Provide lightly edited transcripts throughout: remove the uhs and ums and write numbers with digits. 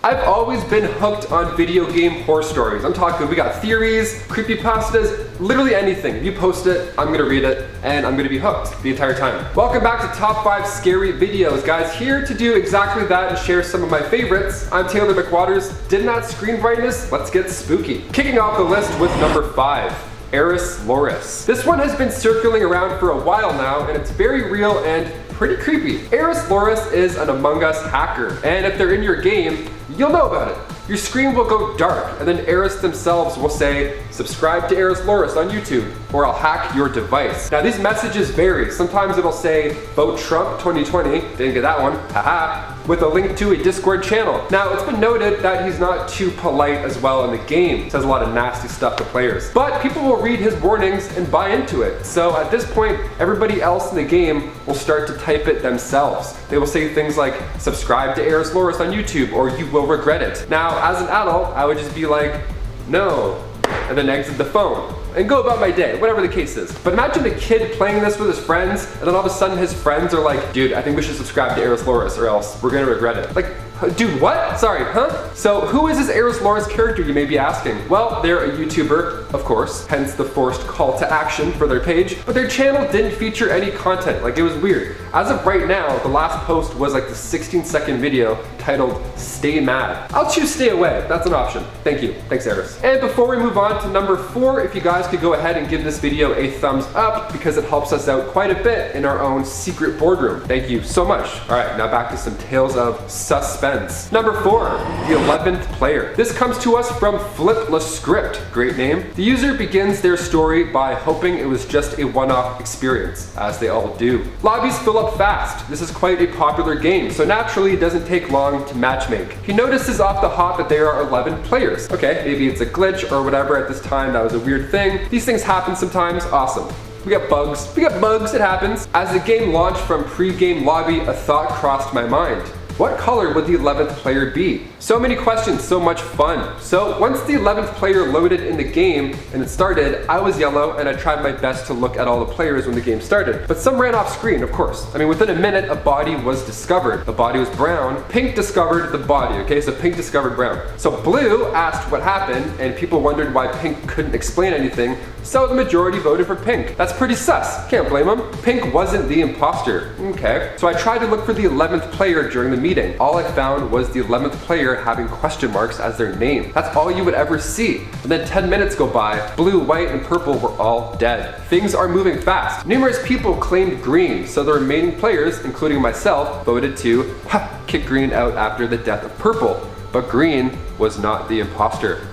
I've always been hooked on video game horror stories. I'm talking, we got theories, creepypastas, literally anything. If you post it, I'm gonna read it, and I'm gonna be hooked the entire time. Welcome back to Top 5 Scary Videos, guys. Here to do exactly that and share some of my favorites. I'm Taylor McWatters. Didn't that screen brightness? Let's get spooky. Kicking off the list with number 5. Aerosplores. This one has been circling around for a while now, and it's very real and pretty creepy. Aerosplores is an Among Us hacker, and if they're in your game, you'll know about it. Your screen will go dark, and then Aeros themselves will say, subscribe to Aerosplores on YouTube, or I'll hack your device. Now these messages vary. Sometimes it'll say, vote Trump 2020, didn't get that one, haha, with a link to a Discord channel. Now it's been noted that he's not too polite as well in the game. Says a lot of nasty stuff to players. But people will read his warnings and buy into it. So at this point, everybody else in the game will start to type it themselves. They will say things like, subscribe to Aerosplores on YouTube, or you will regret it. Now, as an adult, I would just be like, no, and then exit the phone and go about my day, whatever the case is. But imagine a kid playing this with his friends, and then all of a sudden his friends are like, dude, I think we should subscribe to Aerosplores or else we're gonna regret it. Like, dude, what? Sorry, huh? So who is this Aerosplores character, you may be asking? Well, they're a YouTuber, of course, hence the forced call to action for their page, but their channel didn't feature any content. Like, it was weird. As of right now, the last post was like the 16-second video titled Stay Mad. I'll choose stay away, that's an option. Thank you, thanks Aeros. And before we move on to number 4, if you guys could go ahead and give this video a thumbs up because it helps us out quite a bit in our own secret boardroom. Thank you so much. All right, now back to some tales of suspense. Number 4, the 11th player. This comes to us from Script. Great name. The user begins their story by hoping it was just a one-off experience, as they all do. Lobbies fill up fast. This is quite a popular game, so naturally it doesn't take long to matchmake. He notices off the hop that there are 11 players. Okay, maybe it's a glitch or whatever at this time, that was a weird thing. These things happen sometimes, awesome. We got bugs, it happens. As the game launched from pre-game lobby, a thought crossed my mind. What color would the 11th player be? So many questions, so much fun. So once the 11th player loaded in the game and it started, I was yellow and I tried my best to look at all the players when the game started. But some ran off screen, of course. I mean, within a minute, a body was discovered. The body was brown. Pink discovered the body, okay? So Pink discovered brown. So Blue asked what happened and people wondered why Pink couldn't explain anything. So the majority voted for Pink. That's pretty sus, can't blame them. Pink wasn't the imposter, okay. So I tried to look for the 11th player during the meeting. All I found was the 11th player having question marks as their name. That's all you would ever see. And then 10 minutes go by, blue, white, and purple were all dead. Things are moving fast. Numerous people claimed green, so the remaining players, including myself, voted to kick green out after the death of purple. But green was not the imposter.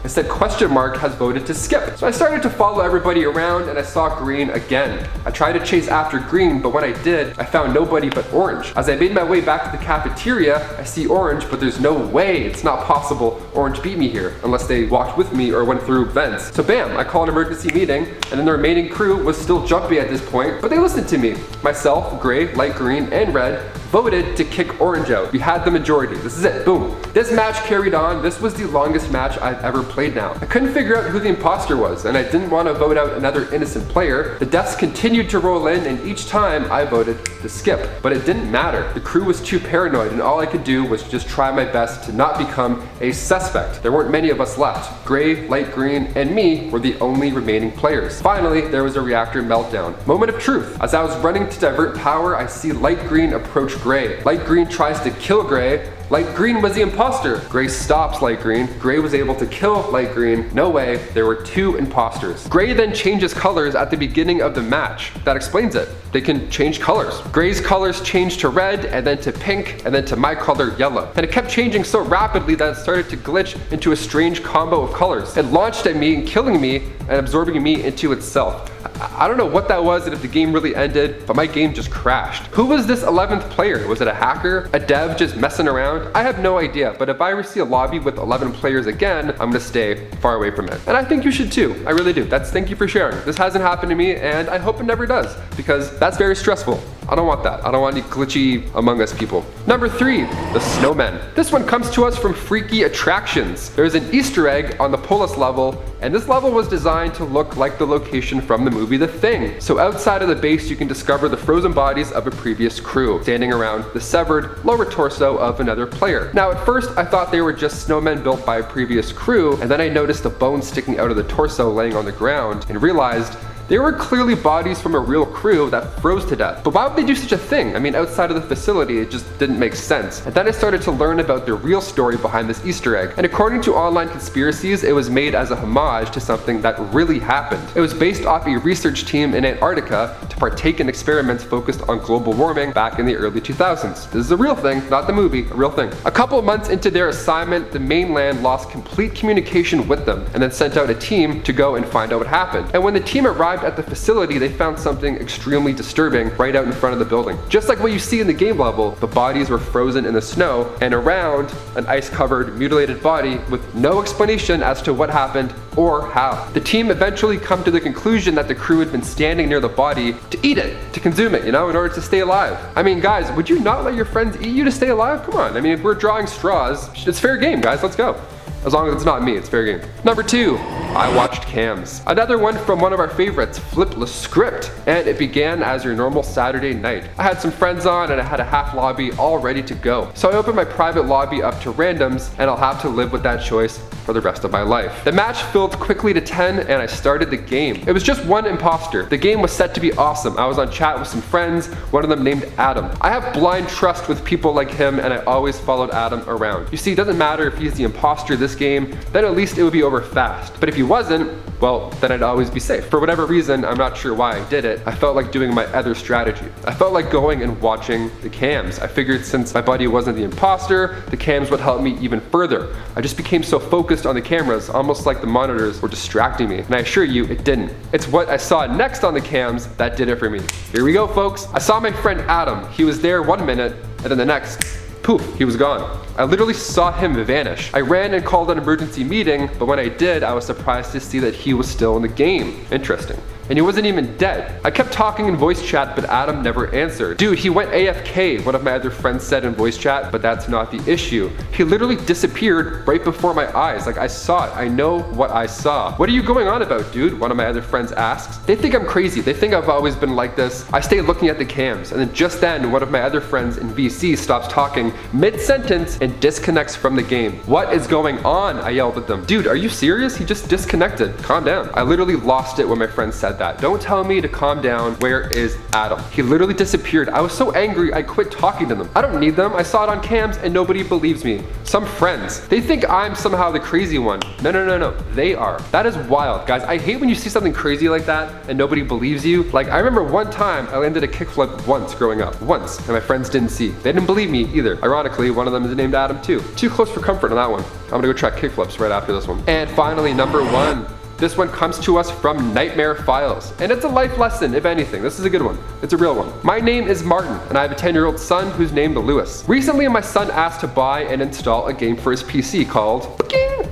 Instead, question mark has voted to skip. So I started to follow everybody around and I saw green again. I tried to chase after green, but when I did, I found nobody but orange. As I made my way back to the cafeteria, I see orange, but there's no way, it's not possible orange beat me here, unless they walked with me or went through vents. So bam, I call an emergency meeting, and then the remaining crew was still jumpy at this point, but they listened to me. Myself, gray, light green, and red voted to kick orange out. We had the majority. This is it, boom. This match carried on. This was the longest match I've ever played now. I couldn't figure out who the imposter was, and I didn't want to vote out another innocent player. The deaths continued to roll in, and each time I voted to skip. But it didn't matter. The crew was too paranoid, and all I could do was just try my best to not become a suspect. There weren't many of us left. Gray, light green, and me were the only remaining players. Finally, there was a reactor meltdown. Moment of truth. As I was running to divert power, I see light green approach gray. Light green tries to kill gray. Light green was the imposter. Gray stops light green. Gray was able to kill light green. No way, there were 2 imposters. Gray then changes colors at the beginning of the match. That explains it. They can change colors. Gray's colors changed to red, and then to pink, and then to my color, yellow. And it kept changing so rapidly that it started to glitch into a strange combo of colors. It launched at me, killing me, and absorbing me into itself. I don't know what that was and if the game really ended, but my game just crashed. Who was this 11th player? Was it a hacker? A dev just messing around? I have no idea, but if I ever see a lobby with 11 players again, I'm gonna stay far away from it. And I think you should too, I really do. Thank you for sharing. This hasn't happened to me, and I hope it never does, because that's very stressful. I don't want that. I don't want any glitchy Among Us people. Number 3, the Snowman. This one comes to us from Freaky Attractions. There's an Easter egg on the Polis level, and this level was designed to look like the location from the movie The Thing. So outside of the base, you can discover the frozen bodies of a previous crew, standing around the severed lower torso of another player. Now at first, I thought they were just snowmen built by a previous crew, and then I noticed the bones sticking out of the torso laying on the ground, and realized they were clearly bodies from a real crew that froze to death. But why would they do such a thing? I mean, outside of the facility, it just didn't make sense. And then I started to learn about the real story behind this Easter egg. And according to online conspiracies, it was made as a homage to something that really happened. It was based off a research team in Antarctica to partake in experiments focused on global warming back in the early 2000s. This is a real thing, not the movie, a real thing. A couple of months into their assignment, the mainland lost complete communication with them and then sent out a team to go and find out what happened. And when the team arrived at the facility, they found something extremely disturbing right out in front of the building. Just like what you see in the game level, the bodies were frozen in the snow, and around an ice-covered, mutilated body with no explanation as to what happened or how. The team eventually come to the conclusion that the crew had been standing near the body to eat it, to consume it, in order to stay alive. I mean, guys, would you not let your friends eat you to stay alive? Come on, I mean, if we're drawing straws, it's fair game, guys, let's go. As long as it's not me, it's fair game. Number 2, I watched cams. Another one from one of our favorites, Flipless Script. And it began as your normal Saturday night. I had some friends on and I had a half lobby all ready to go. So I opened my private lobby up to randoms, and I'll have to live with that choice for the rest of my life. The match filled quickly to 10 and I started the game. It was just one imposter. The game was set to be awesome. I was on chat with some friends, one of them named Adam. I have blind trust with people like him, and I always followed Adam around. You see, it doesn't matter if he's the imposter this game, then at least it would be over fast. But if he wasn't, well, then I'd always be safe. For whatever reason, I'm not sure why I did it, I felt like doing my other strategy. I felt like going and watching the cams. I figured since my buddy wasn't the imposter, the cams would help me even further. I just became so focused on the cameras, almost like the monitors were distracting me. And I assure you, it didn't. It's what I saw next on the cams that did it for me. Here we go, folks. I saw my friend Adam. He was there 1 minute, and then the next, poof, he was gone. I literally saw him vanish. I ran and called an emergency meeting, but when I did, I was surprised to see that he was still in the game. Interesting. And he wasn't even dead. I kept talking in voice chat, but Adam never answered. Dude, he went AFK, one of my other friends said in voice chat, but that's not the issue. He literally disappeared right before my eyes. Like, I saw it. I know what I saw. What are you going on about, dude? One of my other friends asks. They think I'm crazy. They think I've always been like this. I stay looking at the cams, and then just then, one of my other friends in VC stops talking mid-sentence and disconnects from the game. What is going on? I yelled at them. Dude, are you serious? He just disconnected. Calm down. I literally lost it when my friend said that. Don't tell me to calm down. Where is Adam? He literally disappeared. I was so angry, I quit talking to them. I don't need them. I saw it on cams and nobody believes me. Some friends, they think I'm somehow the crazy one. No. They are. That is wild, guys. I hate when you see something crazy like that and nobody believes you. Like, I remember one time I landed a kickflip once growing up. Once. And my friends didn't see. They didn't believe me either. Ironically, one of them is named Adam too. Too close for comfort on that one. I'm gonna go try kickflips right after this one. And finally, number 1. This one comes to us from Nightmare Files, and it's a life lesson, if anything. This is a good one. It's a real one. My name is Martin, and I have a 10-year-old son who's named Lewis. Recently, my son asked to buy and install a game for his PC called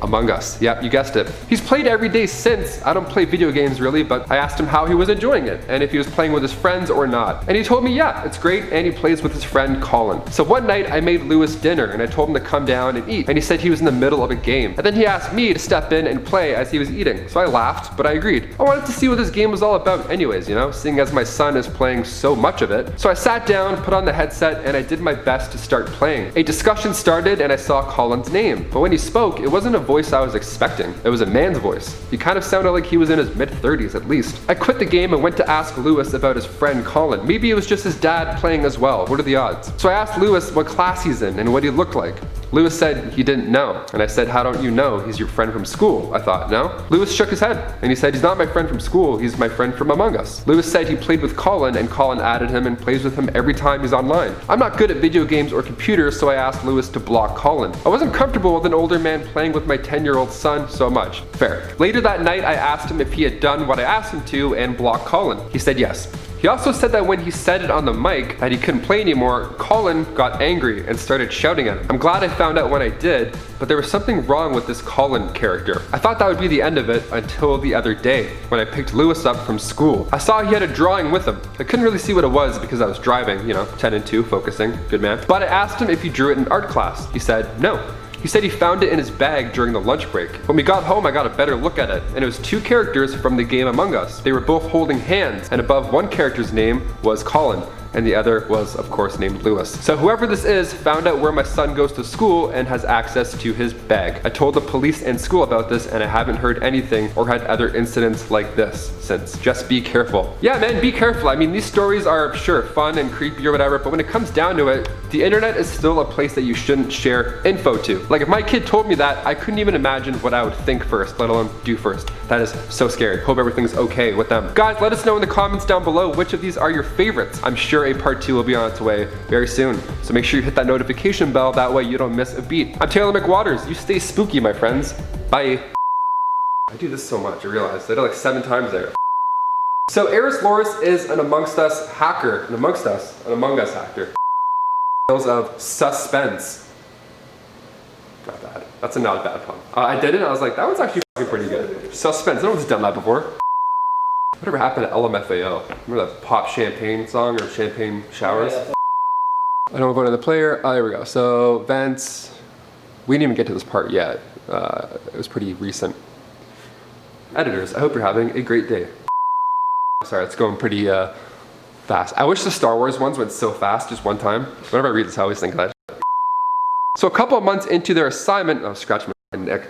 Among Us. Yep, you guessed it. He's played every day since. I don't play video games really, but I asked him how he was enjoying it, and if he was playing with his friends or not. And he told me, yeah, it's great, and he plays with his friend Colin. So one night, I made Lewis dinner, and I told him to come down and eat, and he said he was in the middle of a game. And then he asked me to step in and play as he was eating. So I laughed, but I agreed. I wanted to see what this game was all about anyways, seeing as my son is playing so much of it. So I sat down, put on the headset, and I did my best to start playing. A discussion started and I saw Colin's name, but when he spoke, it wasn't a voice I was expecting. It was a man's voice. He kind of sounded like he was in his mid-30s at least. I quit the game and went to ask Lewis about his friend Colin. Maybe it was just his dad playing as well. What are the odds? So I asked Lewis what class he's in and what he looked like. Lewis said he didn't know, and I said, how don't you know? He's your friend from school. I thought, no? Lewis shook his head, and he said, he's not my friend from school, he's my friend from Among Us. Lewis said he played with Colin, and Colin added him and plays with him every time he's online. I'm not good at video games or computers, so I asked Lewis to block Colin. I wasn't comfortable with an older man playing with my 10-year-old son so much. Fair. Later that night, I asked him if he had done what I asked him to and blocked Colin. He said yes. He He also said that when he said it on the mic that he couldn't play anymore, Colin got angry and started shouting at him. I'm glad I found out when I did, but there was something wrong with this Colin character. I thought that would be the end of it until the other day when I picked Lewis up from school. I saw he had a drawing with him. I couldn't really see what it was because I was driving, 10 and 2, focusing, good man. But I asked him if he drew it in art class. He said no. He said he found it in his bag during the lunch break. When we got home, I got a better look at it, and it was 2 characters from the game Among Us. They were both holding hands, and above one character's name was Colin, and the other was, of course, named Lewis. So whoever this is found out where my son goes to school and has access to his bag. I told the police and school about this, and I haven't heard anything or had other incidents like this since. Just be careful. Yeah, man, be careful. I mean, these stories are, sure, fun and creepy or whatever, but when it comes down to it, the internet is still a place that you shouldn't share info to. Like, if my kid told me that, I couldn't even imagine what I would think first, let alone do first. That is so scary. Hope everything's okay with them. Guys, let us know in the comments down below which of these are your favorites. I'm sure a part 2 will be on its way very soon. So make sure you hit that notification bell, that way you don't miss a beat. I'm Taylor McWatters. You stay spooky, my friends. Bye. I do this so much, I realized. I did it like 7 times there. So Aerosplores is an Among Us hacker. An Among Us hacker. Tales of suspense. Not bad. That's not a bad pun. I did it, I was like, that one's actually pretty good. Suspense, no one's done that before. Whatever happened to LMFAO? Remember that pop champagne song or champagne showers? I don't vote on the player. Oh, there we go. So vents. We didn't even get to this part yet. It was pretty recent. Editors, I hope you're having a great day. Sorry, it's going pretty fast. I wish the Star Wars ones went so fast just one time. Whenever I read this, I always think of that. So a couple of months into their assignment, oh, scratch my neck.